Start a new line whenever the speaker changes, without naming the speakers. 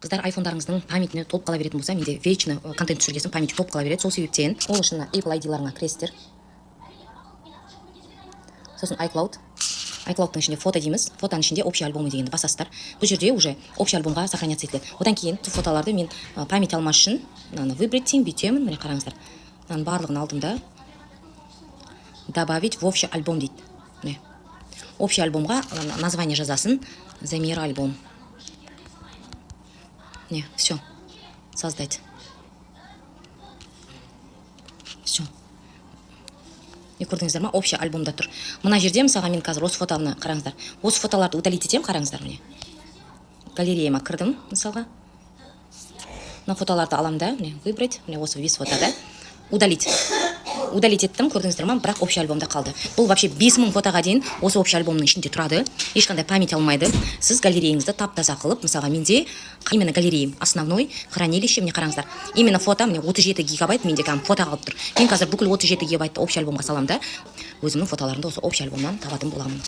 Қыздар, айфондарыңыздың памятіне толып қала беретін болса, менде вечно контент түсіргесін памяти толып қала береді. Сол себептен ол үшін Apple ID-ларыңа кіресіздер. Сосын iCloud'тың ішінде фото дейміз. Фотоның ішінде общий альбомы дегенді басасыздар. Бұл жерде уже общий альбомға сохраняться етіледі. Одан кейін фотоларды мен память алмас үшін мынаны выбрать деймін, бүйтемін. Міне қараңыздар. Мынаның барлығын алдым да добавить в общий альбом дейді. Міне. Общий альбомға название жазасын. Замир альбом. Не, все. Создать. Все. Не көрдіңіздер ма? Общий альбомда тұр. Мына жерде мысалға мен қазір осы фотоны қараңыздар. Осы фотоларды удалить етем, қараңыздар міне. Галереяма кірдім мысалға. Мына фотоларды алам да, міне выбрать, міне осы весь фотода удалить. Удалить еттім, көрдіңіздер ма? Бірақ общий альбомда қалды. Бұл вообще 5000 фотоға дейін осы общий альбомның ішінде тұрады. Ешқандай память алмайды. Сіз галереяңызды тап-таза қылып, мысалға менде именно галереям основной хранилище, міне қараңыздар. Именно фото міне 37 гигабайт менде кәдімгі фото қалып тұр. Мен қазір бүкіл 37 гигабайтты общий альбомға салам да, өзімнің фотоларымды осы общий альбомнан табатын боламын.